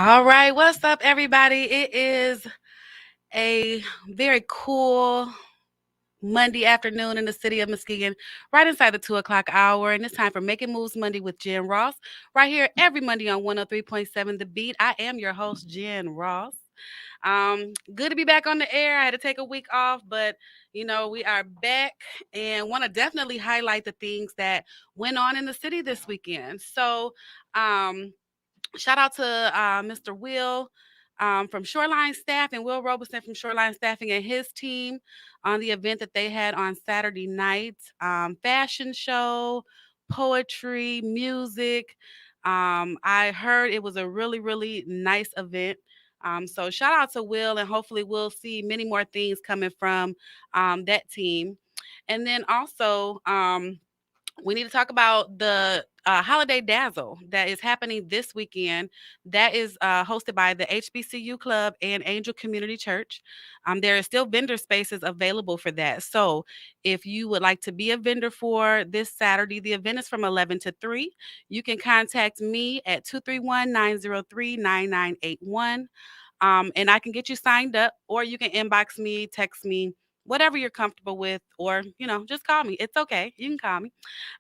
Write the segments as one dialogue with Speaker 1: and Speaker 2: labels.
Speaker 1: All right, what's up, everybody? It is a very cool Monday afternoon in the city of Muskegon, right inside the 2 o'clock hour, and it's time for Making Moves Monday with Jen Ross, right here every Monday on 103.7 The Beat. I am your host, Jen Ross. Good to be back on the air. I had to take a week off, but we are back and want to definitely highlight the things that went on in the city this weekend. Um, Shout out to Mr. Will from Shoreline Staffing, Will Robeson from Shoreline Staffing and his team on the event that they had on Saturday night. Fashion show, poetry, music. I heard it was a really, really nice event. So shout out to Will, and hopefully we'll see many more things coming from that team. And then also, we need to talk about the Holiday Dazzle that is happening this weekend. That is hosted by the HBCU Club and Angel Community Church. There are still vendor spaces available for that. So if you would like to be a vendor for this Saturday, the event is from 11 to 3. You can contact me at 231-903-9981. And I can get you signed up, or you can inbox me, text me, whatever you're comfortable with, or, just call me. It's okay. You can call me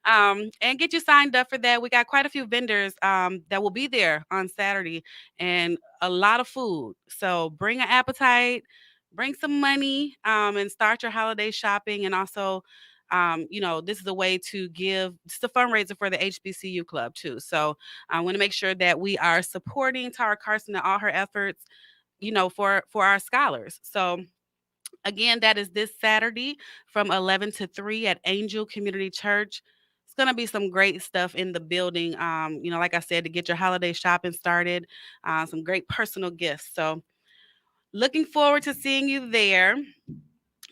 Speaker 1: and get you signed up for that. We got quite a few vendors that will be there on Saturday and a lot of food. So bring an appetite, bring some money, and start your holiday shopping. And also, this is a way to give, it's a fundraiser for the HBCU club too. So I want to make sure that we are supporting Tara Carson and all her efforts, for our scholars. So again, that is this Saturday from 11 to 3 at Angel Community Church. It's going to be some great stuff in the building. Like I said, to get your holiday shopping started, some great personal gifts. So, looking forward to seeing you there.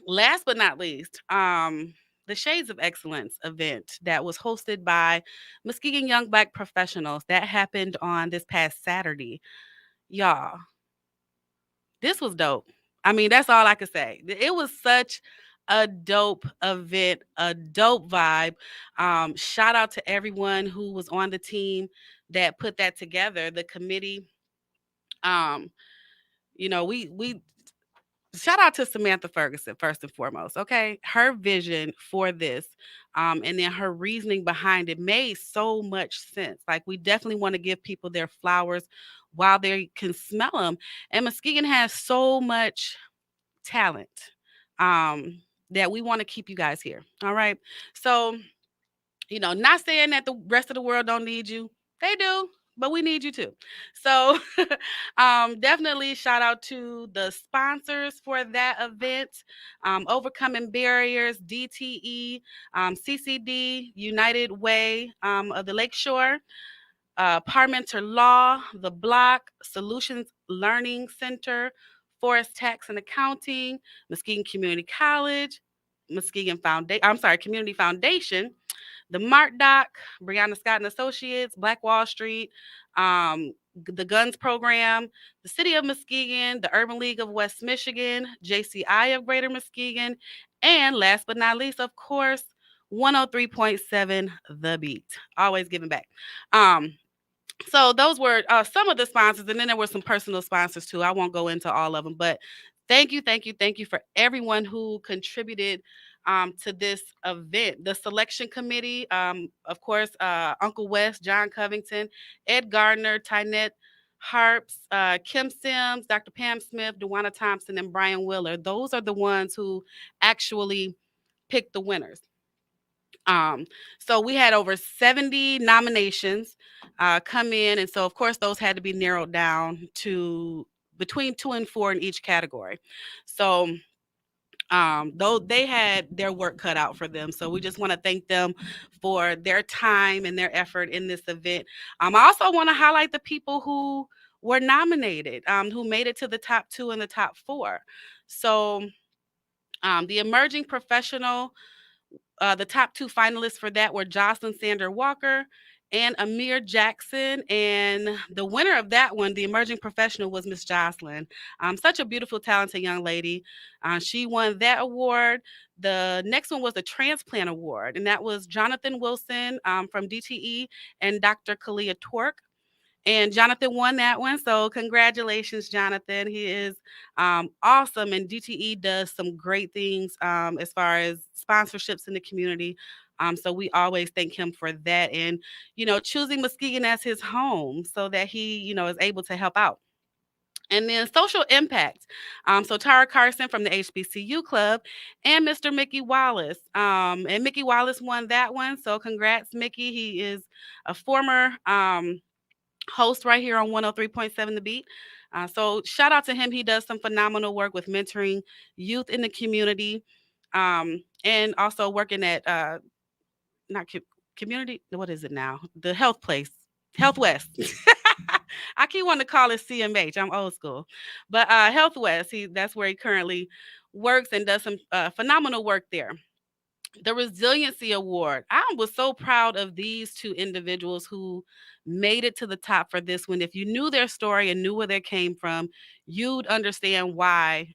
Speaker 1: Last but not least, the Shades of Excellence event that was hosted by Muskegon Young Black Professionals that happened on this past Saturday. Y'all, this was dope. I mean, that's all I could say. It was such a dope event, a dope vibe. Shout out to everyone who was on the team that put that together, the committee. Um, we shout out to Samantha Ferguson first and foremost. Okay, her vision for this, and then her reasoning behind it made so much sense. Like, we definitely want to give people their flowers while they can smell them. And Muskegon has so much talent that we want to keep you guys here. All right. So, not saying that the rest of the world don't need you. They do, but we need you too. So, definitely shout out to the sponsors for that event: Overcoming Barriers, DTE, CCD, United Way of the Lakeshore, Parmenter Law, The Block, Solutions Learning Center, Forest Tax and Accounting, Muskegon Community College, Muskegon Foundation. I'm sorry, Community Foundation, the Mart Doc, Brianna Scott and Associates, Black Wall Street, the Guns Program, the City of Muskegon, the Urban League of West Michigan, JCI of Greater Muskegon, and last but not least, of course, 103.7 The Beat. Always giving back. Um, so those were some of the sponsors, and then there were some personal sponsors too. I won't go into all of them, but thank you, thank you, thank you for everyone who contributed to this event. The selection committee, of course, Uncle West, John Covington, Ed Gardner, Tynette Harps, Kim Sims, Dr. Pam Smith, Dewana Thompson, and Brian Willer. Those are the ones who actually picked the winners. Um, so we had over 70 nominations come in, and so of course those had to be narrowed down to between 2 and 4 in each category. So though they had their work cut out for them, so we just want to thank them for their time and their effort in this event. I also want to highlight the people who were nominated, who made it to the top 2 and the top 4. So the emerging professional, the top 2 finalists for that were Jocelyn Sander Walker and Amir Jackson. And the winner of that one, the emerging professional, was Miss Jocelyn. Such a beautiful, talented young lady. She won that award. The next one was the Transplant Award, and that was Jonathan Wilson from DTE and Dr. Kalia Twerk. And Jonathan won that one. So congratulations, Jonathan. He is awesome. And DTE does some great things as far as sponsorships in the community. So we always thank him for that. And, choosing Muskegon as his home so that he, is able to help out. And then social impact. So Tara Carson from the HBCU Club and Mr. Mickey Wallace. And Mickey Wallace won that one. So congrats, Mickey. He is a former host right here on 103.7 The Beat. So shout out to him. He does some phenomenal work with mentoring youth in the community, and also working at not community. What is it now? The health place, Health West. I keep wanting to call it CMH. I'm old school, but Health West. That's where he currently works and does some phenomenal work there. The Resiliency Award. I was so proud of these two individuals who made it to the top for this one. If you knew their story and knew where they came from, you'd understand why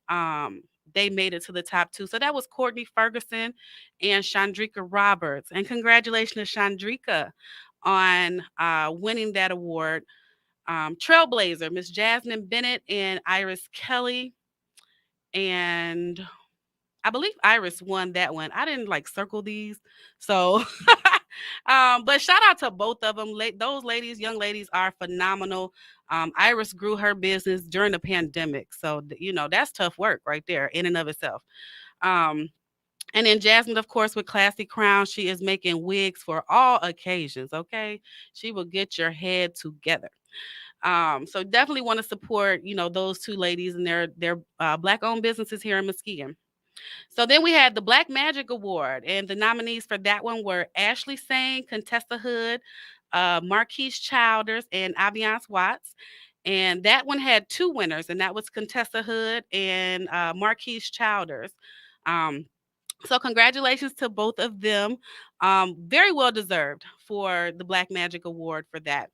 Speaker 1: they made it to the top two. So that was Courtney Ferguson and Chandrika Roberts. And congratulations to Chandrika on winning that award. Trailblazer, Miss Jasmine Bennett and Iris Kelly. And I believe Iris won that one. I didn't like circle these. So, but shout out to both of them. Those ladies, young ladies, are phenomenal. Iris grew her business during the pandemic. So, that's tough work right there in and of itself. Um, and then Jasmine, of course, with Classy Crown, she is making wigs for all occasions. Okay. She will get your head together. So definitely want to support, those two ladies and their black owned businesses here in Muskegon. So then we had the Black Magic Award, and the nominees for that one were Ashley Sane, Contessa Hood, Marquise Childers, and Aviance Watts. And that one had two winners, and that was Contessa Hood and Marquise Childers. Um, so congratulations to both of them. Very well deserved for the Black Magic Award for that.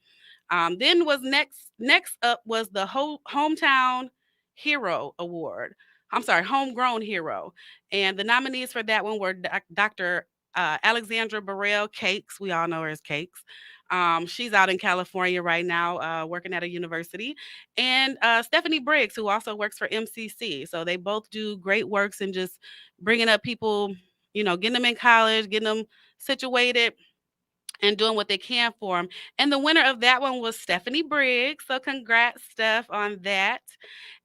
Speaker 1: Then was next up was the hometown hero award. I'm sorry, homegrown hero, and the nominees for that one were Dr. Alexandra Burrell Cakes. We all know her as Cakes. She's out in California right now, working at a university, and Stephanie Briggs, who also works for MCC. So they both do great works and just bringing up people, getting them in college, getting them situated and doing what they can for them. And the winner of that one was Stephanie Briggs. So congrats, Steph, on that.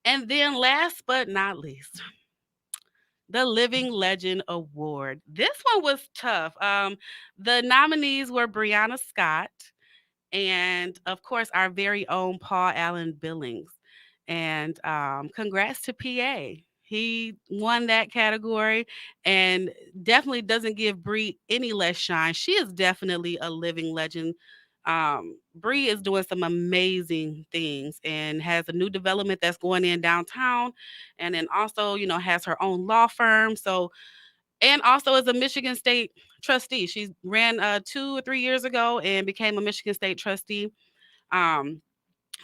Speaker 1: And then last but not least, the Living Legend Award. This one was tough. The nominees were Brianna Scott and, of course, our very own Paul Allen Billings. And congrats to PA. He won that category and definitely doesn't give Bree any less shine. She is definitely a living legend. Bree is doing some amazing things and has a new development that's going in downtown, and then also, has her own law firm. So, and also is a Michigan State trustee. She ran 2 or 3 years ago and became a Michigan State trustee. Um,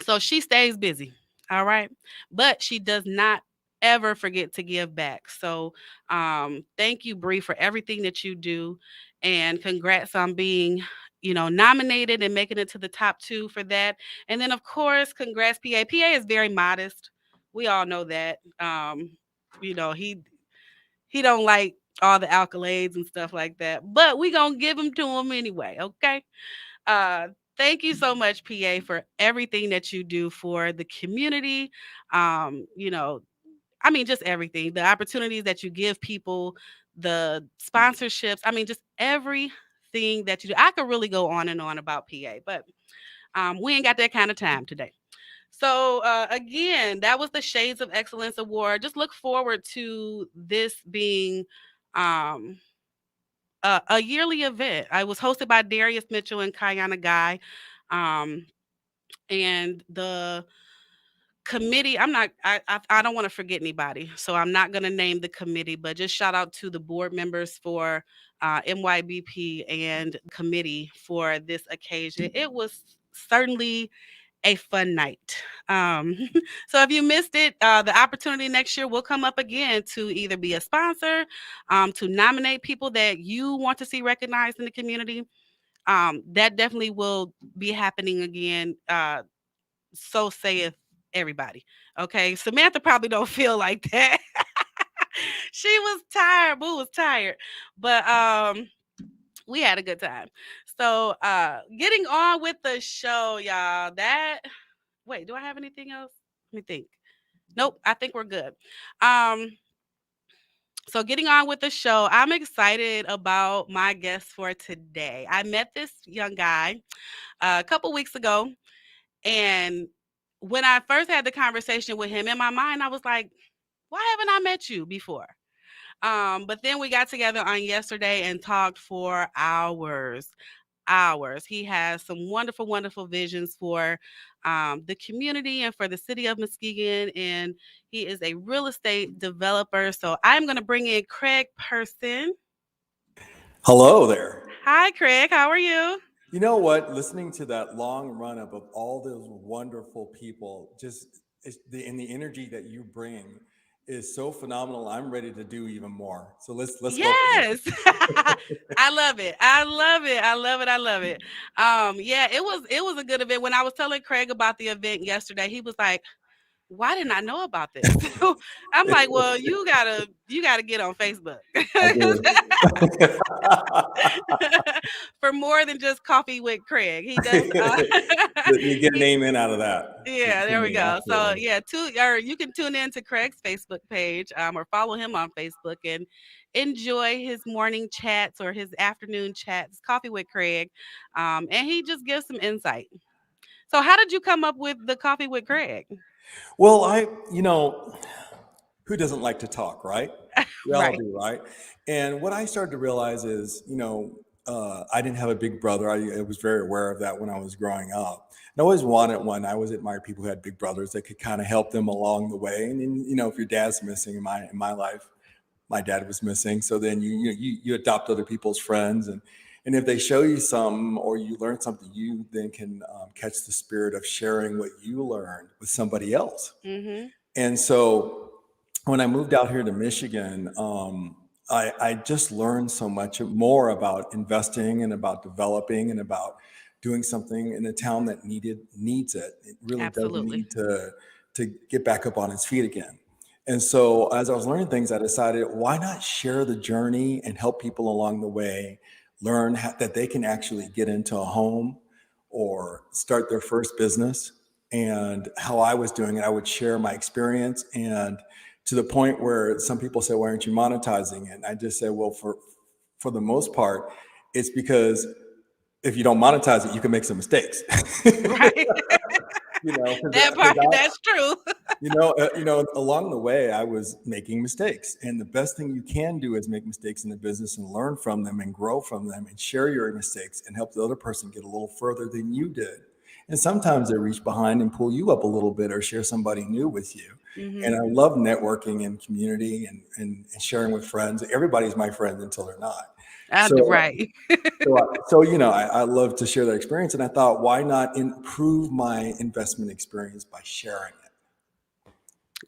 Speaker 1: so she stays busy. All right. But she does not ever forget to give back. So thank you, Bree, for everything that you do. And congrats on being, nominated and making it to the top two for that. And then of course, congrats, PA. PA is very modest. We all know that. You know, he don't like all the accolades and stuff like that. But we gonna give them to him anyway, okay? Uh, thank you so much, PA, for everything that you do for the community. You know, I mean, just everything, the opportunities that you give people, the sponsorships. I mean, just everything that you do. I could really go on and on about PA, but we ain't got that kind of time today. So again, that was the Shades of Excellence Award. Just look forward to this being um, a yearly event. I was hosted by Darius Mitchell and Kayana Guy. Um, and the committee, I don't want to forget anybody. So I'm not going to name the committee, but just shout out to the board members for MYBP and committee for this occasion. It was certainly a fun night. Um, so if you missed it, the opportunity next year will come up again to either be a sponsor, to nominate people that you want to see recognized in the community. That definitely will be happening again So saith everybody. Okay. Samantha probably don't feel like that. She was tired. Boo was tired. But we had a good time. So getting on with the show, y'all. That wait, do I have anything else? Let me think. Nope, I think we're good. Um, so getting on with the show, I'm excited about my guest for today. I met this young guy a couple weeks ago, and when I first had the conversation with him, in my mind, I was like, "Why haven't I met you before?" But then we got together on yesterday and talked for hours. Hours. He has some wonderful, wonderful visions for the community and for the city of Muskegon. And he is a real estate developer. So I'm going to bring in Craig Person.
Speaker 2: Hello there.
Speaker 1: Hi, Craig. How are you?
Speaker 2: You know what? Listening to that long run up of all those wonderful people, and the energy that you bring is so phenomenal. I'm ready to do even more. So let's go for this.
Speaker 1: Yes. I love it. I love it. I love it. I love it. Yeah, it was a good event. When I was telling Craig about the event yesterday, he was like, why didn't I know about this? I'm like, well, you gotta get on Facebook.
Speaker 2: I do.
Speaker 1: For more than just coffee with Craig. He does
Speaker 2: You get a name in out of that
Speaker 1: yeah,
Speaker 2: to
Speaker 1: there we
Speaker 2: me,
Speaker 1: go. So
Speaker 2: absolutely.
Speaker 1: yeah, or you can tune in to Craig's Facebook page, or follow him on Facebook and enjoy his morning chats or his afternoon chats, coffee with Craig. And he just gives some insight. So how did you come up with the coffee with Craig?
Speaker 2: Well, who doesn't like to talk, right? We all
Speaker 1: Right.
Speaker 2: do, right? And what I started to realize is, I didn't have a big brother. I was very aware of that when I was growing up. And I always wanted one. I always admired people who had big brothers that could kind of help them along the way. And then, if your dad's missing in my life, my dad was missing. So then you adopt other people's friends, and if they show you something or you learn something, you then can catch the spirit of sharing what you learned with somebody else.
Speaker 1: Mhm.
Speaker 2: And so when I moved out here to Michigan, I just learned so much more about investing and about developing and about doing something in a town that needs it. It really does
Speaker 1: Absolutely.
Speaker 2: need to get back up on its feet again. And so as I was learning things, I decided, why not share the journey and help people along the way learn that they can actually get into a home or start their first business. And how I was doing it, I would share my experience, and to the point where some people say, why aren't you monetizing it? And I just say, well, for the most part, it's because if you don't monetize it, you can make some mistakes.
Speaker 1: Right. That
Speaker 2: Because
Speaker 1: part, that's true.
Speaker 2: along the way, I was making mistakes. And the best thing you can do is make mistakes in the business and learn from them and grow from them and share your mistakes and help the other person get a little further than you did. And sometimes they reach behind and pull you up a little bit or share somebody new with you. And
Speaker 1: Mhm.
Speaker 2: I love networking and community and sharing with friends. Everybody's my friend until they're not. So
Speaker 1: Right.
Speaker 2: so I love to share that experience, and I thought, why not improve my investment experience by sharing it?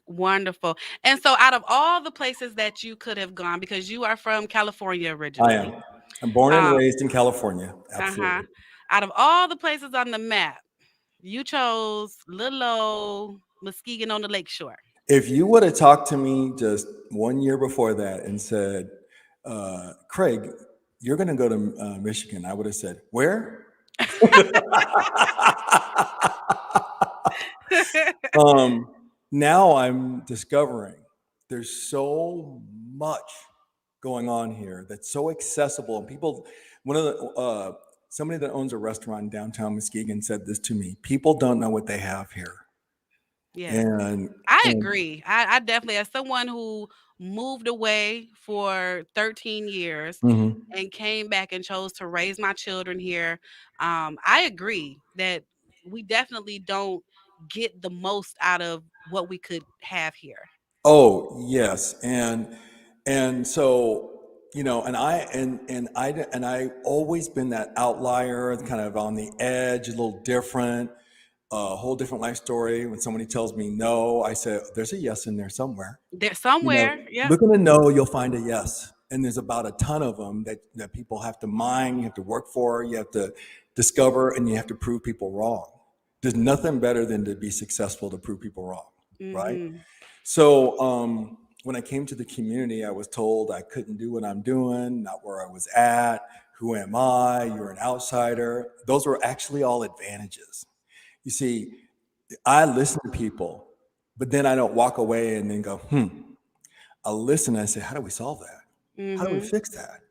Speaker 1: Wonderful. And so out of all the places that you could have gone, because you are from California
Speaker 2: I
Speaker 1: originally,
Speaker 2: am. I'm born and
Speaker 1: um,
Speaker 2: raised in California.
Speaker 1: uh-huh.
Speaker 2: Absolutely.
Speaker 1: Out of all the places on the map, you chose little old Muskegon on the lakeshore.
Speaker 2: If you would have talked to me just 1 year before that and said, Craig, you're going to go to Michigan, I would have said, where? um, Now I'm discovering there's so much going on here that's so accessible. And people, one of the, somebody that owns a restaurant in downtown Muskegon said this to me: people don't know what they have here.
Speaker 1: Yes.
Speaker 2: And,
Speaker 1: I
Speaker 2: and
Speaker 1: agree. I definitely, as someone who moved away for 13 years
Speaker 2: mhm.
Speaker 1: and came back and chose to raise my children here, I agree that we definitely don't get the most out of what we could have here.
Speaker 2: Oh, yes. And so, and I always been that outlier, kind of on the edge, a little different, a whole different life story. When somebody tells me no, I say, there's a yes in there somewhere.
Speaker 1: There somewhere, yeah.
Speaker 2: Look in a no, you'll find a yes. And there's about a ton of them that people have to mine, you have to work for, you have to discover, and you have to prove people wrong. There's nothing better than to be successful to prove people wrong, right?
Speaker 1: Mhm.
Speaker 2: So when I came to the community, I was told I couldn't do what I'm doing, not where I was at. Who am I? You're an outsider. Those were actually all advantages. You see, I listen to people, but then I don't walk away and then go, I listen and I say, how do we solve that? How do we
Speaker 1: Mhm.
Speaker 2: fix that?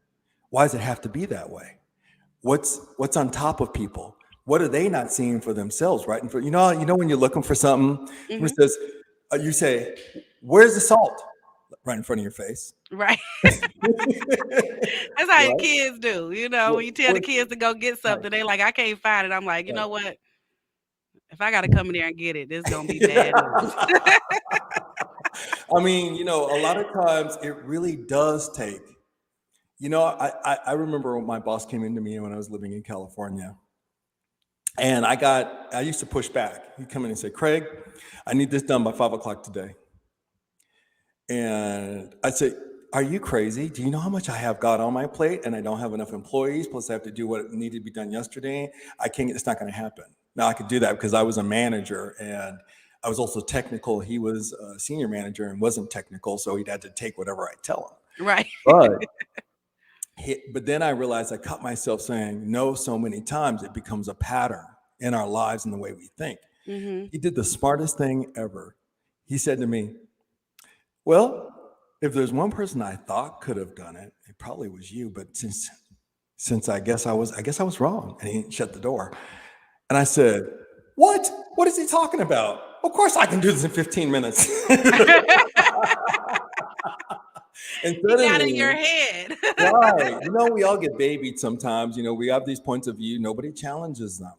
Speaker 2: Why does it have to be that way? What's on top of people? What are they not seeing for themselves, right? And for when you're looking for something, someone
Speaker 1: Mhm.
Speaker 2: says, you say, "Where's the salt?" Right in front of your face,
Speaker 1: Right. That's how your
Speaker 2: right?
Speaker 1: kids do. You know, when
Speaker 2: What,
Speaker 1: you tell the
Speaker 2: what,
Speaker 1: kids to go get
Speaker 2: right,
Speaker 1: something, they like, I can't find it. I'm like, you
Speaker 2: right.
Speaker 1: know what? If I gotta come in there and get it, this gonna be bad news.
Speaker 2: I mean, a lot of times it really does take. I remember when my boss came into me when I was living in California, and I used to push back. He'd come in and say, "Craig, I need this done by 5 o'clock today." And I'd say, "Are you crazy? Do you know how much I have got on my plate and I don't have enough employees? Plus, I have to do what needed to be done yesterday. I can't, it's not going to happen." Now, I could do that because I was a manager and I was also technical. He was a senior manager and wasn't technical, so he'd had to take whatever I tell him.
Speaker 1: Right.
Speaker 2: But then I realized I caught myself saying no so many times, it becomes a pattern in our lives and the way we think.
Speaker 1: Mhm.
Speaker 2: He did the smartest thing ever. He said to me, "Well, if there's one person I thought could have done it, it probably was you. But since I guess I was wrong." And he shut the door. And I said, "What? What is he talking about? Of course I can do this in 15 minutes." And
Speaker 1: He got in your
Speaker 2: suddenly,
Speaker 1: head.
Speaker 2: right, we all get babied sometimes. We have these points of view. Nobody challenges them,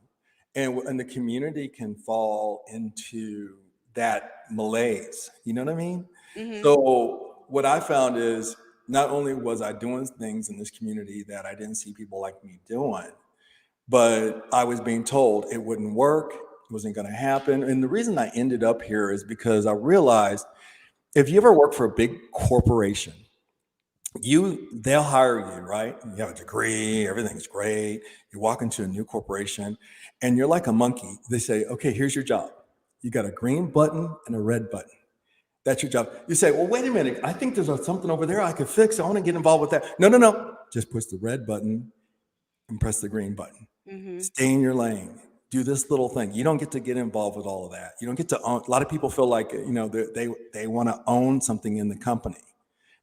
Speaker 2: and the community can fall into that malaise. You know what I mean?
Speaker 1: Mhm.
Speaker 2: So what I found is not only was I doing things in this community that I didn't see people like me doing, but I was being told it wouldn't work, it wasn't going to happen. And the reason I ended up here is because I realized if you ever work for a big corporation, they'll hire you, right? You have a degree, everything's great. You walk into a new corporation and you're like a monkey. They say, "Okay, here's your job. You got a green button and a red button. That's your job." You say, "Well, wait a minute. I think there's something over there I could fix. I want to get involved with that." No, no, no. Just push the red button and press the green button.
Speaker 1: Mhm.
Speaker 2: Stay in your lane. Do this little thing. You don't get to get involved with all of that. You don't get to own. A lot of people feel like they want to own something in the company.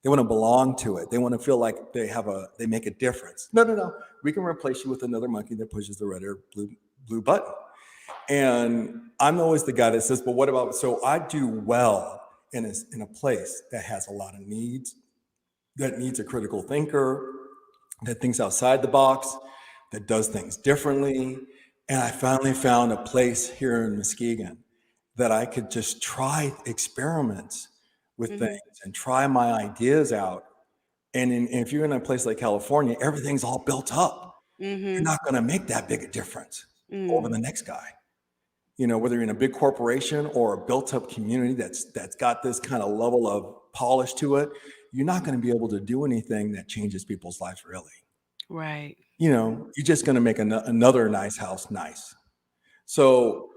Speaker 2: They want to belong to it. They want to feel like they make a difference. No, no, no. We can replace you with another monkey that pushes the red or blue button. And I'm always the guy that says, "But what about?" So I do well in a place that has a lot of needs, that needs a critical thinker, that thinks outside the box, that does things differently. And I finally found a place here in Muskegon that I could just try experiments with things
Speaker 1: Mhm.
Speaker 2: and try my ideas out. And if you're in a place like California, everything's all built up. You're
Speaker 1: Mhm.
Speaker 2: not going to make that big a difference over
Speaker 1: Mm.
Speaker 2: the next guy. Whether you're in a big corporation or a built-up community that's got this kind of level of polish to it, you're not going to be able to do anything that changes people's lives really.
Speaker 1: Right.
Speaker 2: You're just going to make another nice house nice. So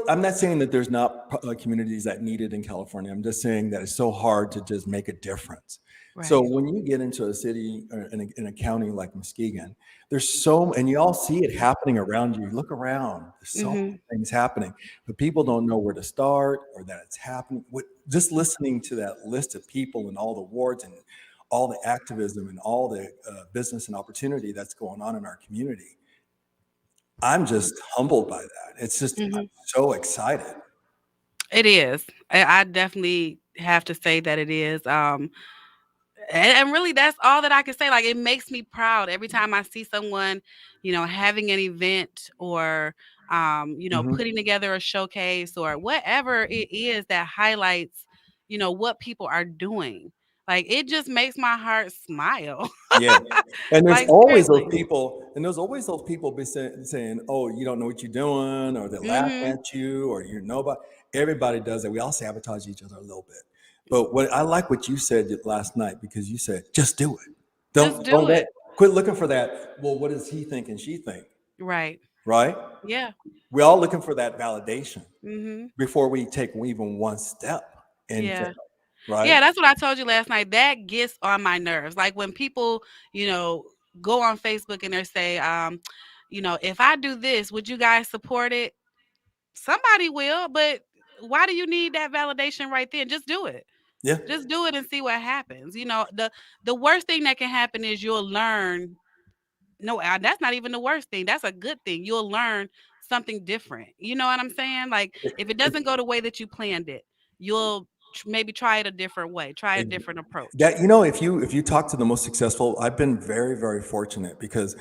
Speaker 2: I'm not saying that there's not communities that need it in California. I'm just saying that it's so hard to just make a difference. So
Speaker 1: Right.
Speaker 2: when you get into a city or in a county like Muskegon, and you all see it happening around you. You look around, there's so
Speaker 1: Mhm.
Speaker 2: many things happening, but people don't know where to start or that it's happening. Just listening to that list of people and all the wards and all the activism and all the business and opportunity that's going on in our community, I'm just humbled by that. I'm
Speaker 1: Mhm.
Speaker 2: so excited.
Speaker 1: It is. I definitely have to say that it is. And really, that's all that I can say. Like, it makes me proud every time I see someone, having an event or,
Speaker 2: Mhm.
Speaker 1: putting together a showcase or whatever it is that highlights, what people are doing. Like, it just makes my heart smile.
Speaker 2: Yeah. And there's
Speaker 1: Like,
Speaker 2: always those
Speaker 1: seriously.
Speaker 2: people, be saying, "Oh, you don't know what you're doing," or they laugh
Speaker 1: Mhm.
Speaker 2: at you, or you're nobody. Everybody does it. We all sabotage each other a little bit. But what you said last night, because you said, "Just do it.
Speaker 1: Just
Speaker 2: Don't
Speaker 1: do
Speaker 2: let
Speaker 1: it.
Speaker 2: quit looking for that. Well, what does he think and she think?"
Speaker 1: Right.
Speaker 2: right?
Speaker 1: Yeah.
Speaker 2: We're all looking for that validation
Speaker 1: Mhm.
Speaker 2: before we take even one step into,
Speaker 1: Yeah.
Speaker 2: right?
Speaker 1: Yeah, that's what I told you last night. That gets on my nerves. Like when people, you know, go on Facebook and they say, if I do this, would you guys support it? Somebody will, but why do you need that validation right then? Just do it.
Speaker 2: Yeah.
Speaker 1: Just do it and see what happens. The worst thing that can happen is you'll learn. No, that's not even the worst thing. That's a good thing. You'll learn something different. You know what I'm saying? Like if it doesn't go the way that you planned it, you'll maybe try it a different way, try a different approach.
Speaker 2: That if you talk to the most successful, I've been very, very fortunate because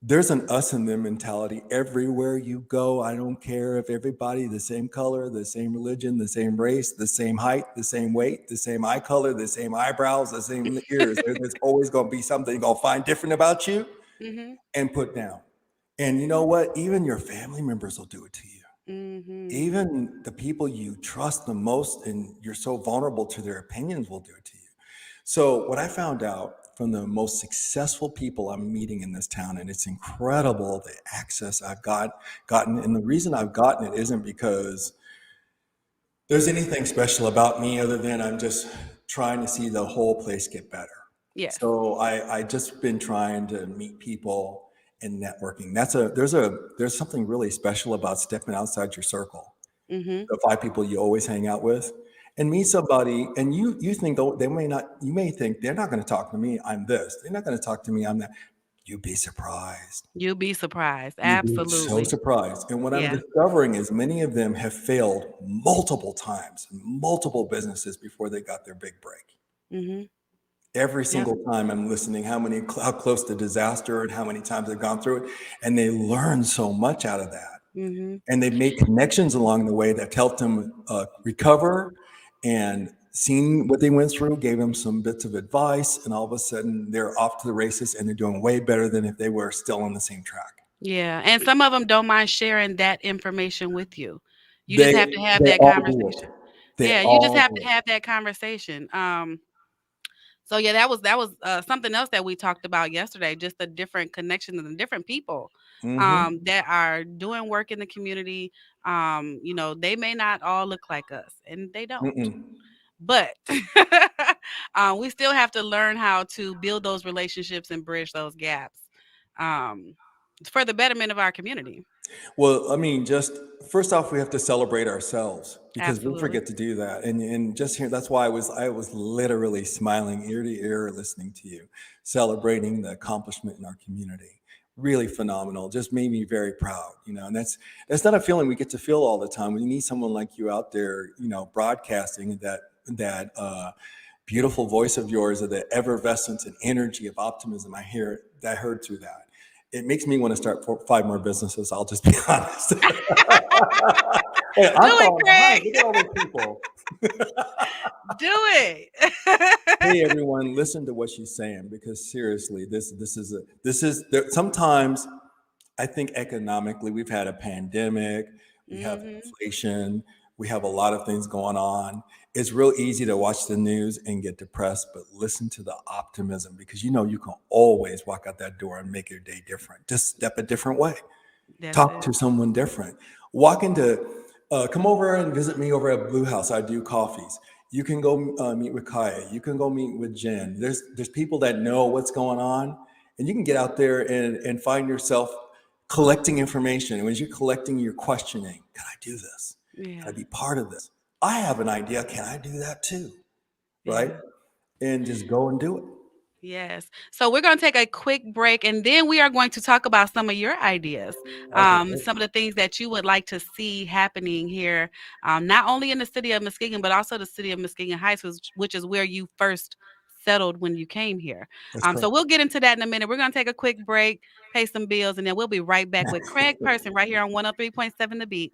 Speaker 2: there's an us and them mentality everywhere you go. I don't care if everybody the same color, the same religion, the same race, the same height, the same weight, the same eye color, the same eyebrows, the same ears. There's always going to be something you're going to find different about you
Speaker 1: Mhm.
Speaker 2: and put down. And you know what? Even your family members will do it to you.
Speaker 1: Mhm.
Speaker 2: Even the people you trust the most and you're so vulnerable to their opinions will do it to you. So what I found out from the most successful people I'm meeting in this town, and it's incredible the access I've gotten. And the reason I've gotten it isn't because there's anything special about me other than I'm just trying to see the whole place get better.
Speaker 1: Yes.
Speaker 2: So I just been trying to meet people and networking. There's something really special about stepping outside your circle,
Speaker 1: Mhm.
Speaker 2: the 5 people you always hang out with, and meet somebody. And you think they may not. You may think they're not going to talk to me. I'm this. They're not going to talk to me. I'm that. You'd be surprised.
Speaker 1: You'll be surprised.
Speaker 2: You'd be so
Speaker 1: Absolutely.
Speaker 2: surprised. And what I'm
Speaker 1: Yeah.
Speaker 2: discovering is many of them have failed multiple times, multiple businesses before they got their big break.
Speaker 1: Mhm.
Speaker 2: Every
Speaker 1: Yep.
Speaker 2: single time I'm listening, how close to disaster and how many times they've gone through it, and they learn so much out of that.
Speaker 1: Mhm.
Speaker 2: And they've made connections along the way that helped them recover, and seeing what they went through gave them some bits of advice, and all of a sudden they're off to the races and they're doing way better than if they were still on the same track.
Speaker 1: Yeah, and some of them don't mind sharing that information with you. You just
Speaker 2: They
Speaker 1: have to have
Speaker 2: they
Speaker 1: that
Speaker 2: all do
Speaker 1: conversation.
Speaker 2: it. They
Speaker 1: Yeah, you just
Speaker 2: all
Speaker 1: have
Speaker 2: do
Speaker 1: to
Speaker 2: it.
Speaker 1: have that conversation. So yeah, that was something else that we talked about yesterday. Just the different connections and different people
Speaker 2: Mm-hmm.
Speaker 1: that are doing work in the community. They may not all look like us, and they don't.
Speaker 2: Mm-mm.
Speaker 1: But we still have to learn how to build those relationships and bridge those gaps um, for the betterment of our community.
Speaker 2: Well, I mean, just first off, we have to celebrate ourselves because we
Speaker 1: Absolutely.
Speaker 2: forget to do that. And just here, that's why I was literally smiling ear to ear listening to you, celebrating the accomplishment in our community. Really phenomenal. Just made me very proud, and that's not a feeling we get to feel all the time. We need someone like you out there, broadcasting that beautiful voice of yours, of the effervescence and energy of optimism. I heard through that. It makes me want to start 5 more businesses. I'll just be honest. Hey,
Speaker 1: Do
Speaker 2: I'm
Speaker 1: it,
Speaker 2: falling behind. Look at
Speaker 1: Craig.
Speaker 2: all those people.
Speaker 1: Do it.
Speaker 2: Hey, everyone, listen to what she's saying because seriously, this is there. Sometimes I think economically, we've had a pandemic, we have
Speaker 1: Mhm.
Speaker 2: inflation, we have a lot of things going on. It's real easy to watch the news and get depressed, but listen to the optimism because you can always walk out that door and make your day different. Just step a different way.
Speaker 1: That's
Speaker 2: Talk
Speaker 1: it.
Speaker 2: to someone different. Walk into, come over and visit me over at Blue House. I do coffees. You can go meet with Kaya. You can go meet with Jen. There's people that know what's going on, and you can get out there and find yourself collecting information. And as you're collecting, you're questioning: Can I do this? Can I
Speaker 1: Yeah.
Speaker 2: be part of this? I have an idea. Can I do that too? Right?
Speaker 1: Yeah.
Speaker 2: And just go and do it.
Speaker 1: Yes. So we're going to take a quick break and then we are going to talk about some of your ideas,
Speaker 2: Okay.
Speaker 1: some of the things that you would like to see happening here, not only in the city of Muskegon, but also the city of Muskegon Heights, which is where you first settled when you came here.
Speaker 2: That's
Speaker 1: So
Speaker 2: correct.
Speaker 1: we'll get into that in a minute. We're going to take a quick break, pay some bills, and then we'll be right back with Craig Person right here on 103.7 The Beat.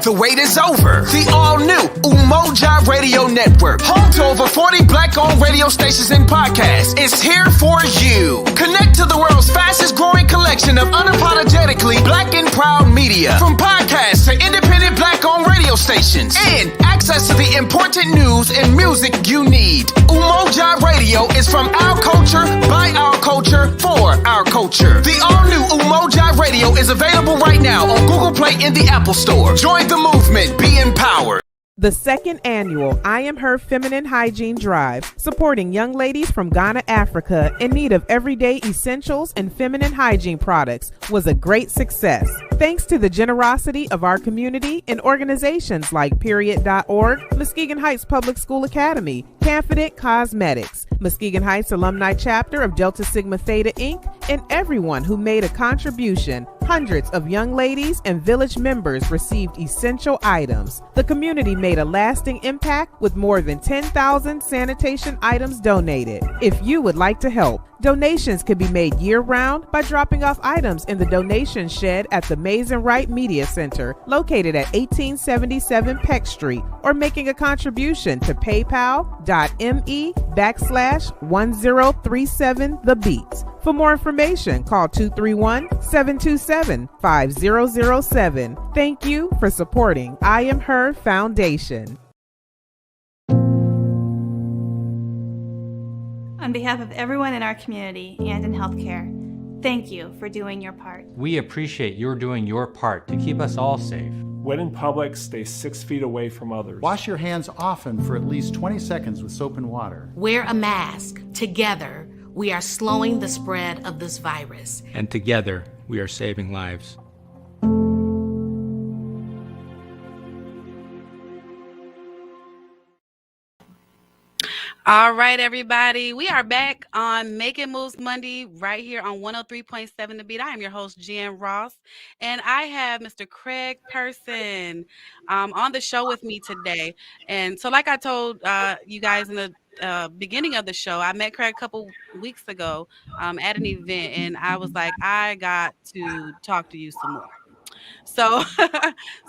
Speaker 3: The wait is over. The all-new Umoja Radio Network, home to over 40 black-owned radio stations and podcasts, is here for you. Connect to the world's fastest-growing collection of unapologetically black and proud media, from podcasts to independent black-owned radio stations, and access to the important news and music you need. Umoja Radio is from our culture, by our culture, for our culture. The all-new Umoja Radio Radio is available right now on Google Play and the Apple Store. Join the movement. Be empowered.
Speaker 4: The second annual I Am Her Feminine Hygiene Drive, supporting young ladies from Ghana, Africa, in need of everyday essentials and feminine hygiene products, was a great success. Thanks to the generosity of our community and organizations like Period.org, Muskegon Heights Public School Academy, Confident Cosmetics, Muskegon Heights Alumni Chapter of Delta Sigma Theta Inc., and everyone who made a contribution, hundreds of young ladies and village members received essential items. The community made a lasting impact with more than 10,000 sanitation items donated. If you would like to help, donations can be made year-round by dropping off items in the donation shed at the Mays and Wright Media Center, located at 1877 Peck Street, or making a contribution to paypal.me/1037thebeats. For more information, call 231-727-5007. Thank you for supporting I Am Her Foundation.
Speaker 5: On behalf of everyone in our community and in healthcare, thank you for doing your part.
Speaker 6: We appreciate your doing your part to keep us all safe.
Speaker 7: When in public, stay 6 feet away from others.
Speaker 8: Wash your hands often for at least 20 seconds with soap and water.
Speaker 9: Wear a mask. Together, we are slowing the spread of this virus.
Speaker 6: And together, we are saving lives.
Speaker 1: All right, everybody. We are back on Making Moves Monday right here on 103.7 The Beat. I am your host, Jen Ross, and I have Mr. Craig Person on the show with me today. And so like I told you guys in the beginning of the show, I met Craig a couple weeks ago at an event, and I was like, I got to talk to you some more. So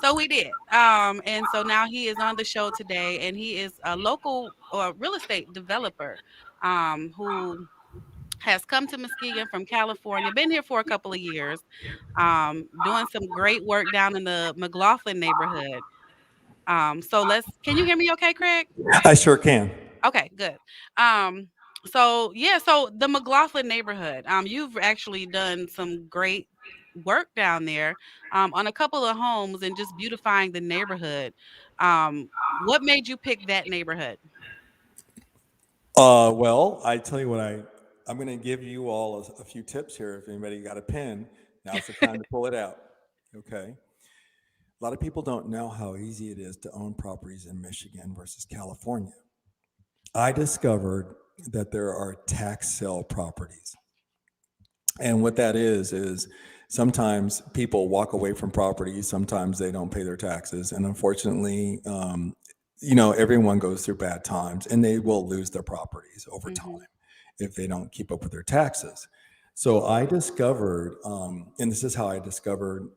Speaker 1: so we did. And so now he is on the show today, and he is a local or real estate developer who has come to Muskegon from California, been here for a couple of years, doing some great work down in the McLaughlin neighborhood. Can you hear me okay, Craig?
Speaker 2: I sure can.
Speaker 1: Okay, good. So the McLaughlin neighborhood, you've actually done some great work down there on a couple of homes and just beautifying the neighborhood. What made you pick that neighborhood?
Speaker 2: Well, I tell you what, I'm going to give you all a few tips here. If anybody got a pen, now's the time to pull it out. Okay. A lot of people don't know how easy it is to own properties in Michigan versus California. I discovered that there are tax sale properties. And what that is sometimes people walk away from properties. Sometimes they don't pay their taxes. And unfortunately, everyone goes through bad times, and they will lose their properties over time if they don't keep up with their taxes. So I discovered, and this is how I discovered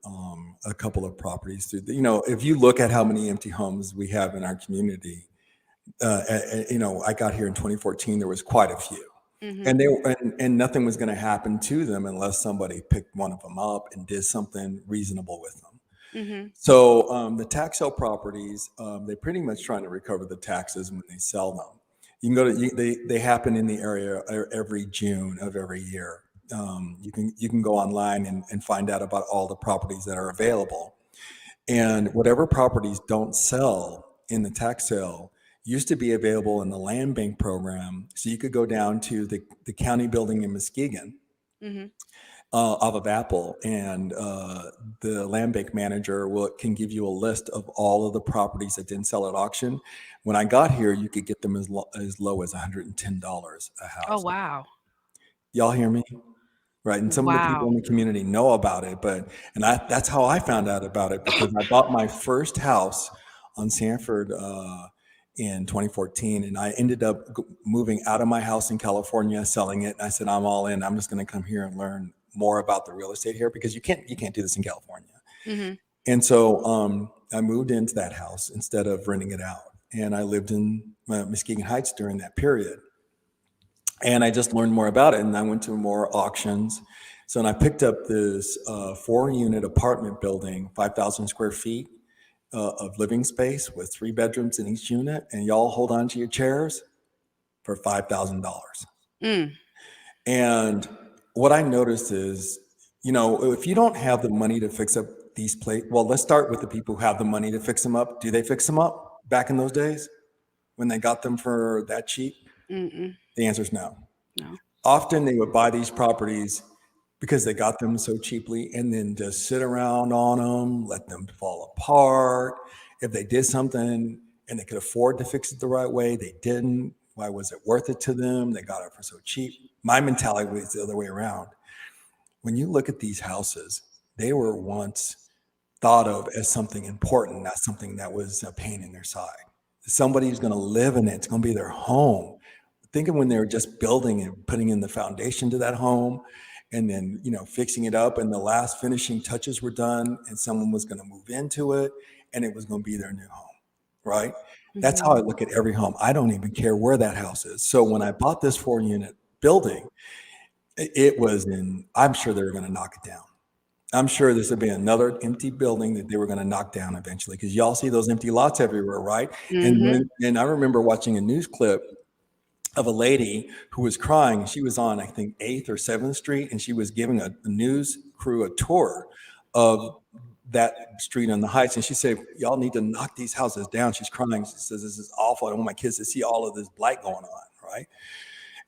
Speaker 2: a couple of properties through if you look at how many empty homes we have in our community, I got here in 2014, there was quite a few. And and nothing was going to happen to them unless somebody picked one of them up and did something reasonable with them. So the tax sale properties, they're pretty much trying to recover the taxes when they sell them. You can go to they happen in the area every June of every year. You can go online and find out about all the properties that are available, and whatever properties don't sell in the tax sale used to be available in the land bank program. So you could go down to the county building in Muskegon off of Apple, and the land bank manager can give you a list of all of the properties that didn't sell at auction. When I got here, you could get them as low as $110 a house.
Speaker 1: Oh, wow.
Speaker 2: Y'all hear me? Right. And some of the people in the community know about it, that's how I found out about it, because I bought my first house on Sanford in 2014, and I ended up moving out of my house in California, selling it. And I said, I'm all in. I'm just going to come here and learn more about the real estate here, because you can't do this in California. And so I moved into that house instead of renting it out, and I lived in Muskegon Heights during that period. And I just learned more about it, and I went to more auctions. So then I picked up this 4-unit apartment building, 5,000 square feet of living space with 3 bedrooms in each unit. And y'all hold on to your chairs for $5,000. And what I noticed is You know, if you don't have the money to fix up these places, well, let's start with the people who have the money to fix them up. Do they fix them up back in those days when they got them for that cheap?
Speaker 1: Mm-mm.
Speaker 2: The answer is no.
Speaker 1: No.
Speaker 2: Often they would buy these properties because they got them so cheaply and then just sit around on them, let them fall apart. If they did something and they could afford to fix it the right way, they didn't. Why was it worth it to them? They got it for so cheap. My mentality was the other way around. When you look at these houses, they were once thought of as something important, not something that was a pain in their side. Somebody's going to live in it. It's going to be their home. Think of when they were just building and putting in the foundation to that home and then, fixing it up and the last finishing touches were done and someone was going to move into it and it was going to be their new home, right? That's how I
Speaker 1: Mhm.
Speaker 2: look at every home. I don't even care where that house is. So when I bought this 4-unit building, it was I'm sure they were going to knock it down. I'm sure this would be another empty building that they were going to knock down eventually because y'all see those empty lots everywhere, right?
Speaker 1: Mhm.
Speaker 2: And I remember watching a news clip of a lady who was crying. She was on, I think, 8th or 7th Street, and she was giving a news crew a tour of that street on the Heights. And she said, y'all need to knock these houses down. She's crying. She says, this is awful. I don't want my kids to see all of this blight going on, right?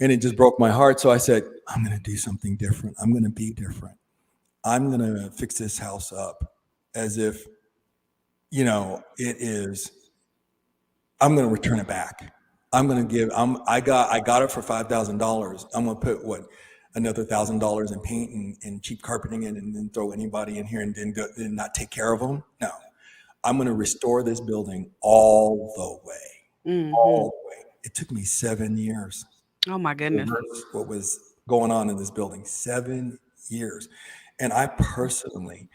Speaker 2: And it just broke my heart. So I said, I'm going to do something different. I'm going to be different. I'm going to fix this house up as if, it is, I'm going to return it back. I'm going to give, I got it for $5,000. I'm going to put another $1,000 in paint and cheap carpeting in and then throw anybody in here and then not take care of them. No, I'm going to restore this building all the way,
Speaker 1: Mhm.
Speaker 2: all the way. It took me 7 years
Speaker 1: Oh my
Speaker 2: to
Speaker 1: goodness.
Speaker 2: reverse what was going on in this building. 7 years. And I personally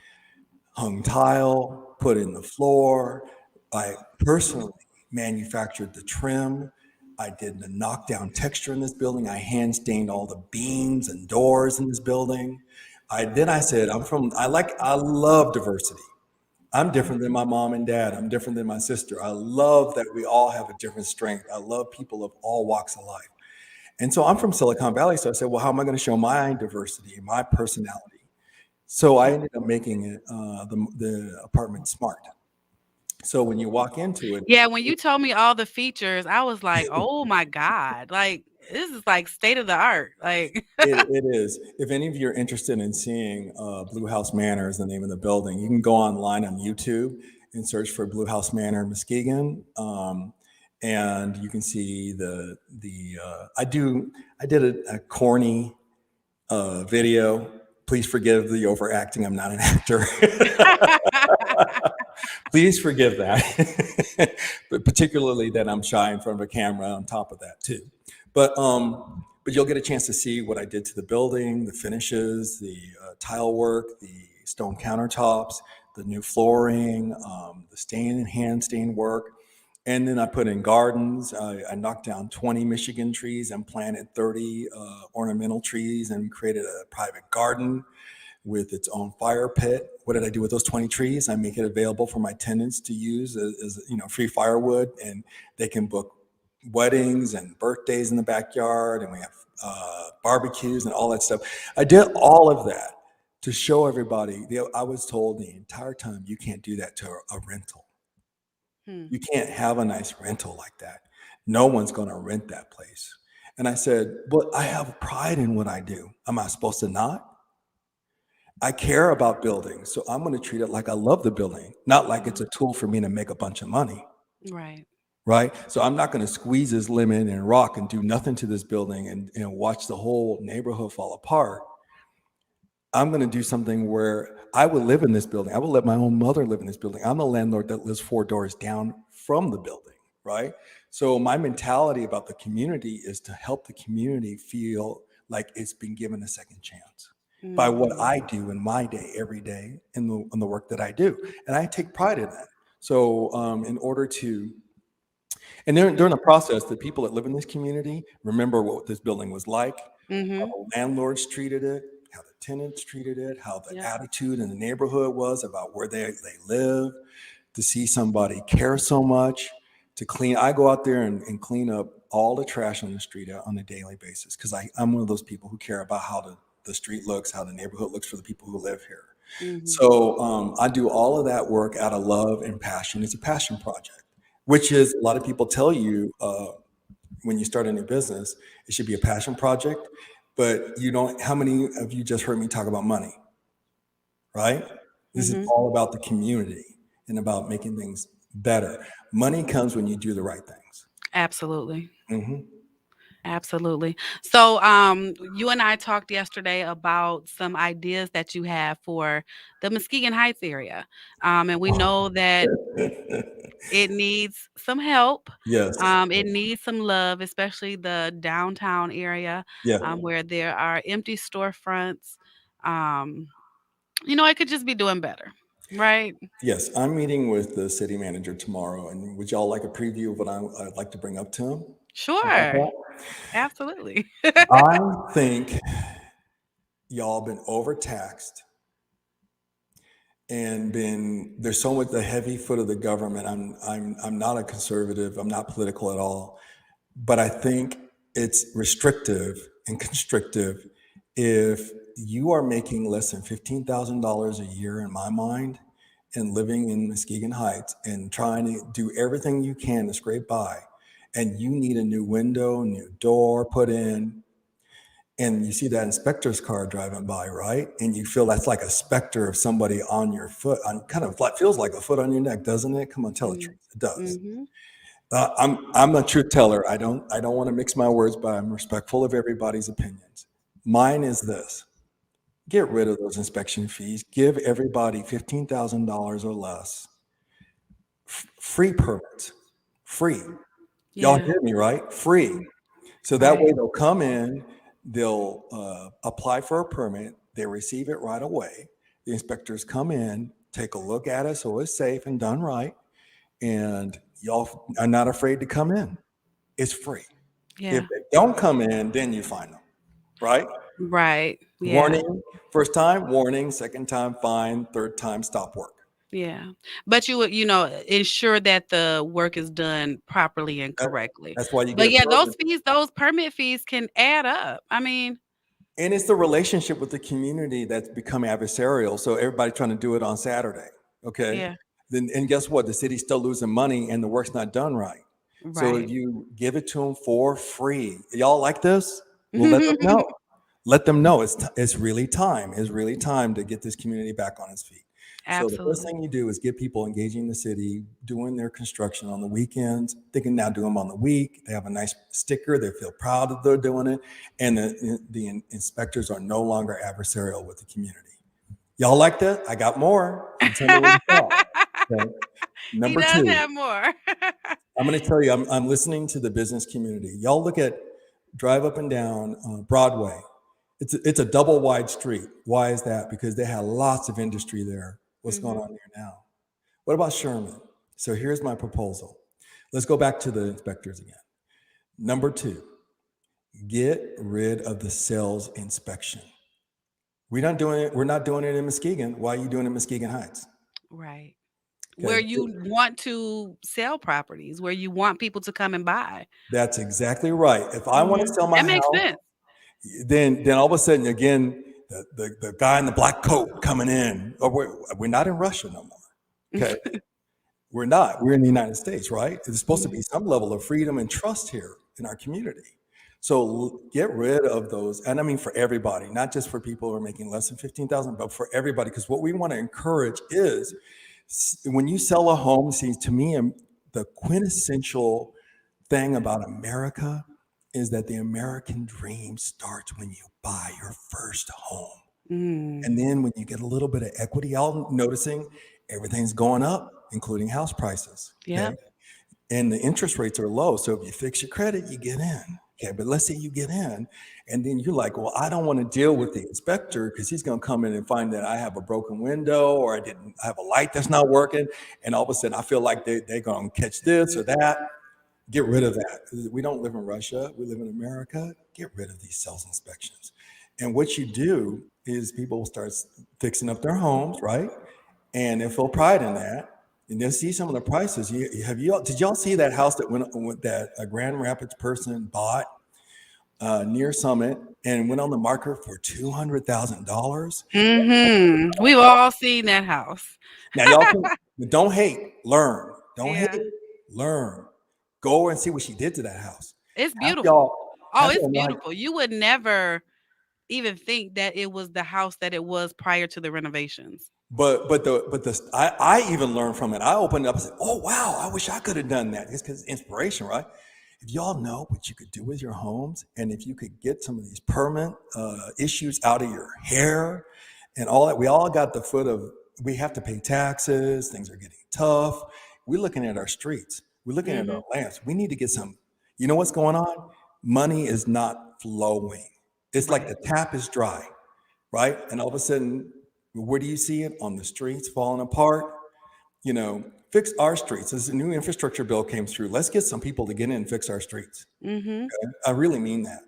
Speaker 2: hung tile, put in the floor. I personally manufactured the trim. I did the knockdown texture in this building. I hand stained all the beams and doors in this building. I said, I love diversity. I'm different than my mom and dad. I'm different than my sister. I love that we all have a different strength. I love people of all walks of life. And so I'm from Silicon Valley. So I said, well, how am I going to show my diversity, my personality? So I ended up making it the apartment smart. So when you walk into it,
Speaker 1: Yeah, when you told me all the features, I was like, "Oh my god." Like, this is like state of the art. Like
Speaker 2: it is. If any of you are interested in seeing Blue House Manor is the name of the building, you can go online on YouTube and search for Blue House Manor Muskegon, and you can see I did a corny video. Please forgive the overacting. I'm not an actor. Please forgive that, but particularly that I'm shy in front of a camera on top of that too. But you'll get a chance to see what I did to the building, the finishes, the tile work, the stone countertops, the new flooring, the stain and hand stain work. And then I put in gardens. I knocked down 20 Michigan trees and planted 30 ornamental trees and created a private garden with its own fire pit. What did I do with those 20 trees? I make it available for my tenants to use as free firewood, and they can book weddings and birthdays in the backyard, and we have barbecues and all that stuff. I did all of that to show everybody. I was told the entire time, you can't do that to a rental.
Speaker 1: Hmm.
Speaker 2: You can't have a nice rental like that. No one's going to rent that place. And I said, but I have pride in what I do. Am I supposed to not? I care about buildings, so I'm going to treat it like I love the building, not like it's a tool for me to make a bunch of money,
Speaker 1: Right.
Speaker 2: right? So I'm not going to squeeze this lemon and rock and do nothing to this building and watch the whole neighborhood fall apart. I'm going to do something where I would live in this building. I would let my own mother live in this building. I'm the landlord that lives 4 doors down from the building, right? So my mentality about the community is to help the community feel like it's been given a second chance by what
Speaker 1: Mhm.
Speaker 2: I do in my day, every day, in the work that I do. And I take pride in that. So in order to, and during the process, the people that live in this community remember what this building was like, how
Speaker 1: Mhm.
Speaker 2: the landlords treated it, how the tenants treated it, how the
Speaker 1: Yep.
Speaker 2: attitude in the neighborhood was about where they live, to see somebody care so much, to clean. I go out there and clean up all the trash on the street on a daily basis because I'm one of those people who care about how the the street looks, how the neighborhood looks for the people who live here.
Speaker 1: Mhm.
Speaker 2: So I do all of that work out of love and passion. It's a passion project, which is a lot of people tell you when you start a new business, it should be a passion project. But you don't, how many of you just heard me talk about money, right? This is
Speaker 1: Mhm.
Speaker 2: all about the community and about making things better. Money comes when you do the right things.
Speaker 1: Absolutely.
Speaker 2: Hmm.
Speaker 1: Absolutely. So, you and I talked yesterday about some ideas that you have for the Muskegon Heights area. And we know that it needs some help.
Speaker 2: Yes.
Speaker 1: It needs some love, especially the downtown area,
Speaker 2: Yeah.
Speaker 1: where there are empty storefronts. Um, it could just be doing better, right?
Speaker 2: Yes. I'm meeting with the city manager tomorrow. And would y'all like a preview of what I'd like to bring up to him about
Speaker 1: Sure.
Speaker 2: that?
Speaker 1: Absolutely.
Speaker 2: I think y'all been overtaxed and been there's so much the heavy foot of the government. I'm not a conservative. I'm not political at all, but I think it's restrictive and constrictive if you are making less than $15,000 a year, in my mind, and living in Muskegon Heights and trying to do everything you can to scrape by, and you need a new window, new door put in, and you see that inspector's car driving by, right? And you feel that's like a specter of somebody on your foot, on kind of like feels like a foot on your neck, doesn't it? Come on, tell the
Speaker 1: Mm.
Speaker 2: truth. It does.
Speaker 1: Mhm.
Speaker 2: I'm a truth teller. I don't want to mix my words, but I'm respectful of everybody's opinions. Mine is this: get rid of those inspection fees. Give everybody $15,000 or less. Free permits. Free. Y'all
Speaker 1: Yeah.
Speaker 2: hear me, right? Free. So that way
Speaker 1: Right.
Speaker 2: they'll come in, they'll apply for a permit, they receive it right away. The inspectors come in, take a look at it so it's safe and done right, and y'all are not afraid to come in. It's free. If
Speaker 1: Yeah.
Speaker 2: they don't come in, then you fine them, right?
Speaker 1: Right. Yeah.
Speaker 2: Warning, first time, warning, second time, fine, third time, stop work.
Speaker 1: Yeah. But you would, ensure that the work is done properly and
Speaker 2: That,
Speaker 1: correctly.
Speaker 2: that's why you get
Speaker 1: But
Speaker 2: a
Speaker 1: yeah, those
Speaker 2: permit.
Speaker 1: fees, those permit fees can add up. I mean,
Speaker 2: And it's the relationship with the community that's become adversarial. So everybody trying to do it on Saturday. Okay.
Speaker 1: yeah.
Speaker 2: Then and guess what? The city's still losing money and the work's not done right. So if
Speaker 1: Right.
Speaker 2: you give it to them for free, y'all like this? We'll let them know. Let them know it's really time. It's really time to get this community back on its feet. So the first
Speaker 1: Absolutely.
Speaker 2: thing you do is get people engaging the city, doing their construction on the weekends. They can now do them on the week. They have a nice sticker. They feel proud that they're doing it, and the inspectors are no longer adversarial with the community. Y'all like that? I got more. You tell me what you thought. Okay.
Speaker 1: He
Speaker 2: Number
Speaker 1: does
Speaker 2: two,
Speaker 1: have more.
Speaker 2: I'm going to tell you, I'm listening to the business community. Y'all look at drive up and down Broadway. It's a double wide street. Why is that? Because they had lots of industry there. What's going
Speaker 1: Mhm.
Speaker 2: on there now? What about Sherman? So here's my proposal. Let's go back to the inspectors again. Number two, get rid of the sales inspection. We're not doing it. We're not doing it in Muskegon. Why are you doing it in Muskegon Heights?
Speaker 1: Right. Where
Speaker 2: Okay,
Speaker 1: you want to sell properties, where you want people to come and buy.
Speaker 2: that's exactly right. If I want to
Speaker 1: Mhm.
Speaker 2: sell my
Speaker 1: That makes
Speaker 2: house,
Speaker 1: sense.
Speaker 2: then all of a sudden again the guy in the black coat coming in. Oh, we're not in Russia no more. Okay, we're not. We're in the United States, right? There's supposed to be
Speaker 1: Mhm.
Speaker 2: some level of freedom and trust here in our community. So get rid of those, and I mean for everybody, not just for people who are making less than 15,000, but for everybody. Because what we want to encourage is when you sell a home. See, to me, the quintessential thing about America is that the American dream starts when you buy your first home.
Speaker 1: Mm.
Speaker 2: And then when you get a little bit of equity, y'all noticing everything's going up, including house prices. Okay.
Speaker 1: Yep.
Speaker 2: And the interest rates are low. So if you fix your credit, you get in. Okay. But let's say you get in, and then you're like, well, I don't want to deal with the inspector because he's going to come in and find that I have a broken window or I have a light that's not working. And all of a sudden I feel like they're going to catch this or that. Get rid of that. We don't live in Russia. We live in America. Get rid of these sales inspections. And what you do is people will start fixing up their homes, right? And they'll feel pride in that. And they'll see some of the prices. Did y'all see that house that went that a Grand Rapids person bought near Summit and went on the market for $200,000.
Speaker 1: We've all seen that house.
Speaker 2: Now, y'all can, don't hate, learn. Don't hate,
Speaker 1: Yeah.
Speaker 2: learn. Go and see what she did to that house.
Speaker 1: It's
Speaker 2: Half
Speaker 1: beautiful.
Speaker 2: y'all,
Speaker 1: Oh,
Speaker 2: half
Speaker 1: it's
Speaker 2: y'all know
Speaker 1: beautiful. You would never even think that it was the house that it was prior to the renovations.
Speaker 2: but I even learned from it. I opened up and said, "Oh wow, I wish I could have done that." It's because inspiration, right? If y'all know what you could do with your homes, and if you could get some of these permanent issues out of your hair and all that, we all got the foot of we have to pay taxes. Things are getting tough. We're looking at our streets. We're looking at our
Speaker 1: Mhm.
Speaker 2: lands. We need to get some. You know what's going on? Money is not flowing. It's like
Speaker 1: Right.
Speaker 2: the tap is dry, right? And all of a sudden, where do you see it? On the streets falling apart. Fix our streets. As a new infrastructure bill came through, let's get some people to get in and fix our streets.
Speaker 1: Mhm.
Speaker 2: I really mean that.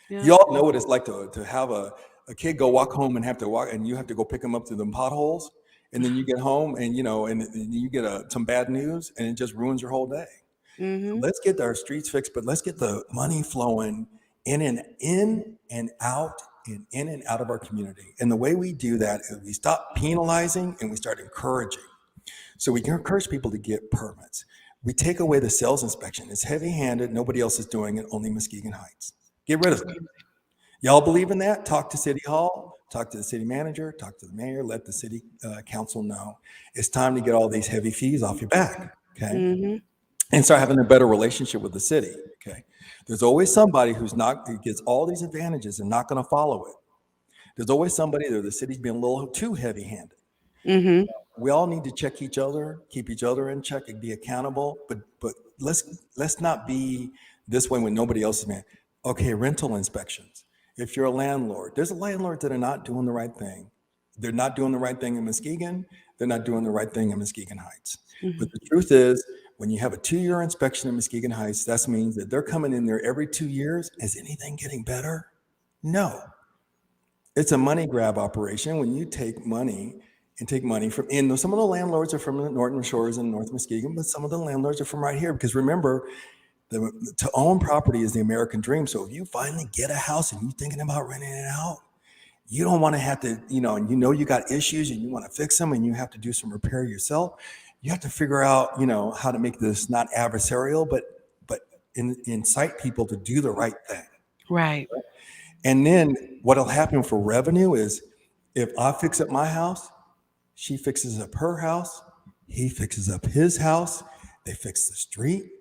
Speaker 1: Yeah.
Speaker 2: You all know what it's like to have a kid go walk home and have to walk, and you have to go pick them up through the potholes, and then you get home and you get some bad news, and it just ruins your whole day.
Speaker 1: Mhm.
Speaker 2: Let's get our streets fixed, but let's get the money flowing in and out and in and out of our community. And the way we do that is we stop penalizing and we start encouraging. So we can encourage people to get permits. We take away the sales inspection. It's heavy-handed. Nobody else is doing it. Only Muskegon Heights. Get rid of it. Y'all believe in that? Talk to City Hall. Talk to the city manager. Talk to the mayor. Let the city council know it's time to get all these heavy fees off your back. Okay,
Speaker 1: Mhm.
Speaker 2: and start having a better relationship with the city. Okay, there's always somebody who gets all these advantages and not going to follow it. There's always somebody there. The city's being a little too heavy-handed.
Speaker 1: Mhm.
Speaker 2: We all need to check each other, keep each other in check, and be accountable. But let's not be this way when nobody else is man. Okay, rental inspections. If you're a landlord, there's a landlord that are not doing the right thing. They're not doing the right thing in Muskegon. They're not doing the right thing in Muskegon Heights. But
Speaker 1: Mhm.
Speaker 2: the truth is, when you have a 2-year inspection in Muskegon Heights, that means that they're coming in there every 2 years. Is anything getting better? No. It's a money grab operation when you take money from, and some of the landlords are from the Northern Shores and North Muskegon, but some of the landlords are from right here. Because remember, to own property is the American dream. So if you finally get a house and you're thinking about renting it out, you don't want to have to, and you got issues and you want to fix them and you have to do some repair yourself. You have to figure out, how to make this not adversarial, but incite people to do the right thing.
Speaker 1: Right.
Speaker 2: And then what'll happen for revenue is if I fix up my house, she fixes up her house, he fixes up his house, they fix the street.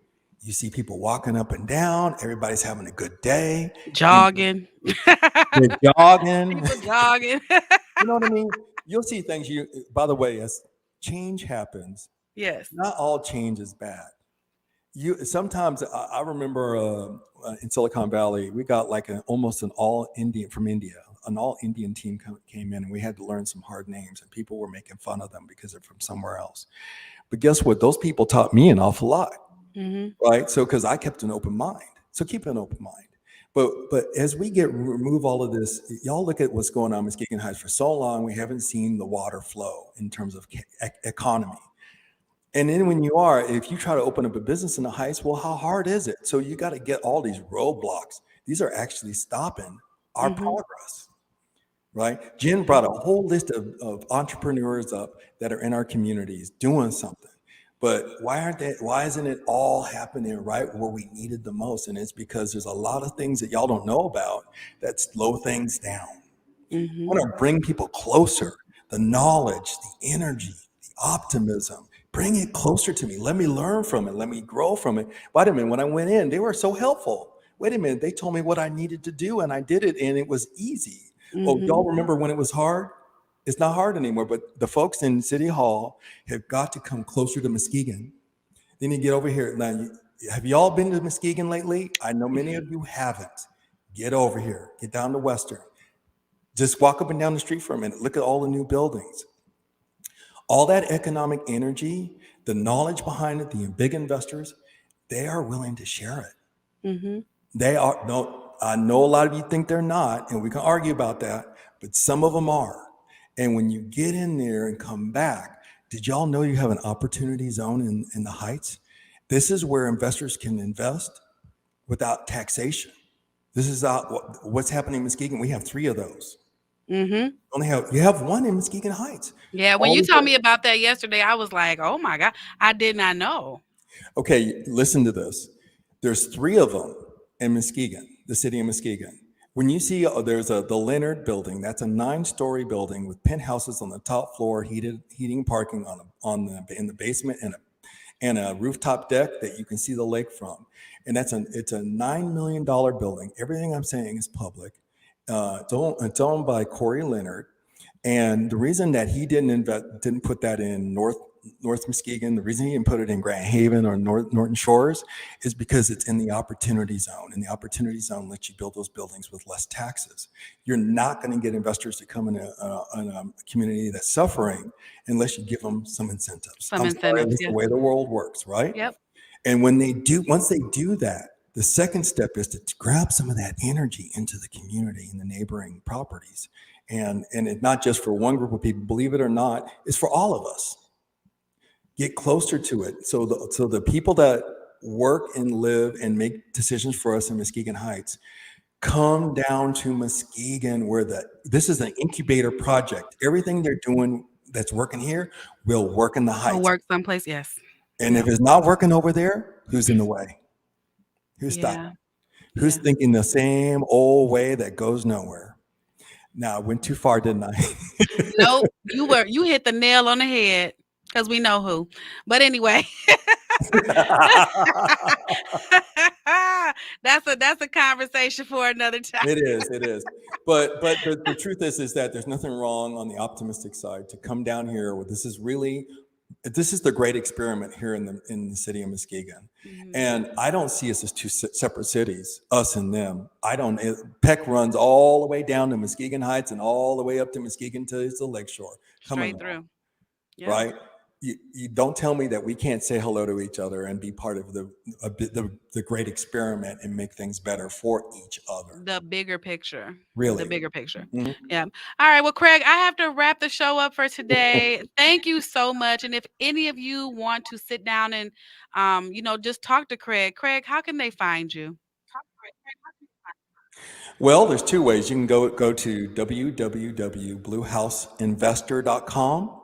Speaker 2: You see people walking up and down, everybody's having a good day. You know,
Speaker 1: Jogging.
Speaker 2: they're jogging.
Speaker 1: People jogging.
Speaker 2: You know what I mean? You'll see things by the way, as change happens,
Speaker 1: Yes.
Speaker 2: not all change is bad. Sometimes I remember in Silicon Valley, we got like almost an all Indian from India. An all Indian team came in, and we had to learn some hard names, and people were making fun of them because they're from somewhere else. But guess what? Those people taught me an awful lot,
Speaker 1: Mhm.
Speaker 2: right? So because I kept an open mind, so keep an open mind. But as we remove all of this, y'all look at what's going on in Muskegon Heights for so long. We haven't seen the water flow in terms of economy. And then if you try to open up a business in the Heights, well, how hard is it? So you got to get all these roadblocks. These are actually stopping our
Speaker 1: Mhm.
Speaker 2: progress, right? Jen brought a whole list of entrepreneurs up that are in our communities doing something. But why isn't it all happening right where we need it the most? And it's because there's a lot of things that y'all don't know about that slow things down. I
Speaker 1: Mhm.
Speaker 2: want to bring people closer. The knowledge, the energy, the optimism. Bring it closer to me. Let me learn from it. Let me grow from it. Wait a minute. When I went in, they were so helpful. Wait a minute. They told me what I needed to do, and I did it, and it was easy. Oh,
Speaker 1: Mhm.
Speaker 2: y'all remember when it was hard? It's not hard anymore. But the folks in City Hall have got to come closer to Muskegon. Then you get over here. Now, have y'all been to Muskegon lately? I know many of you haven't. Get over here. Get down to Western. Just walk up and down the street for a minute. Look at all the new buildings. All that economic energy, the knowledge behind it, the big investors, they are willing to share it.
Speaker 1: Mhm.
Speaker 2: They are. No, I know a lot of you think they're not, and we can argue about that, but some of them are. And when you get in there and come back, did y'all know you have an opportunity zone in the Heights? This is where investors can invest without taxation. This is what's happening in Muskegon. We have 3 of those.
Speaker 1: Mm-hmm.
Speaker 2: You have one in Muskegon Heights.
Speaker 1: Yeah, when
Speaker 2: All
Speaker 1: you
Speaker 2: these
Speaker 1: told me about that yesterday, I was like, "Oh my God, I did not know."
Speaker 2: Okay, listen to this. There's 3 of them in Muskegon, the city of Muskegon. When you see there's the Leonard building, that's a 9-story building with penthouses on the top floor, heating and parking in the basement, and a rooftop deck that you can see the lake from. And it's a $9 million building. Everything I'm saying is public. It's owned by Corey Leonard. And the reason that he didn't put that in North Muskegon, the reason he didn't put it in Grand Haven or Norton Shores is because it's in the opportunity zone. And the opportunity zone lets you build those buildings with less taxes. You're not going to get investors to come in a community that's suffering unless you give them some incentives.
Speaker 1: Some
Speaker 2: I'm sorry,
Speaker 1: incentives,
Speaker 2: that's
Speaker 1: yeah.
Speaker 2: the way the world works, right?
Speaker 1: Yep.
Speaker 2: And once they do that, the second step is to grab some of that energy into the community and the neighboring properties. And it's not just for one group of people, believe it or not, it's for all of us. Get closer to it. So the people that work and live and make decisions for us in Muskegon Heights, come down to Muskegon where this is an incubator project. Everything they're doing that's working here will work in the
Speaker 1: Will
Speaker 2: Heights.
Speaker 1: work someplace, yes.
Speaker 2: And if it's not working over there, who's in the way? Who's stuck?
Speaker 1: Yeah.
Speaker 2: Who's thinking the same old way that goes nowhere? Now, I went too far, didn't I?
Speaker 1: Nope, you hit the nail on the head because we know who. But anyway, that's a conversation for another time.
Speaker 2: It is. But the truth is that there's nothing wrong on the optimistic side to come down here. This is the great experiment here in the city of Muskegon.
Speaker 1: Mm-hmm.
Speaker 2: And I don't see us as 2 separate cities, us and them. Peck runs all the way down to Muskegon Heights and all the way up to Muskegon to the lakeshore.
Speaker 1: Straight through. Yep.
Speaker 2: Right? You don't tell me that we can't say hello to each other and be part of the great experiment and make things better for each other.
Speaker 1: The bigger picture.
Speaker 2: Really?
Speaker 1: The bigger picture.
Speaker 2: Mm-hmm.
Speaker 1: Yeah. All right. Well, Craig, I have to wrap the show up for today. Thank you so much. And if any of you want to sit down and, just talk to Craig, how can they find you?
Speaker 2: Well, there's 2 ways. You can go to www.bluehouseinvestor.com,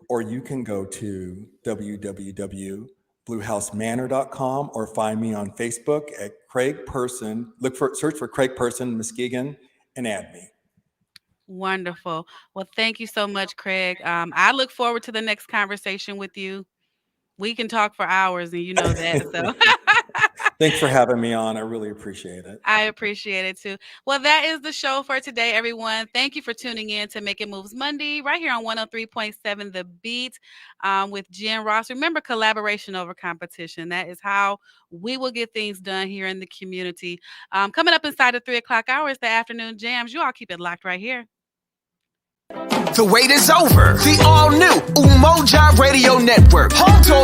Speaker 2: or you can go to www.bluehousemanor.com, or find me on Facebook at Craig Person. Search for Craig Person Muskegon and add me.
Speaker 1: Wonderful. Well, thank you so much, Craig. I look forward to the next conversation with you. We can talk for hours, and you know that. So
Speaker 2: Thanks for having me on. I really appreciate it.
Speaker 1: I appreciate it too. Well, that is the show for today, everyone. Thank you for tuning in to Making Moves Monday right here on 103.7 The Beat with Jen Ross. Remember, collaboration over competition. That is how we will get things done here in the community. Coming up inside the 3 o'clock hour is the afternoon jams. You all keep it locked right here.
Speaker 3: The wait is over. The all-new Umoja Radio Network, home to over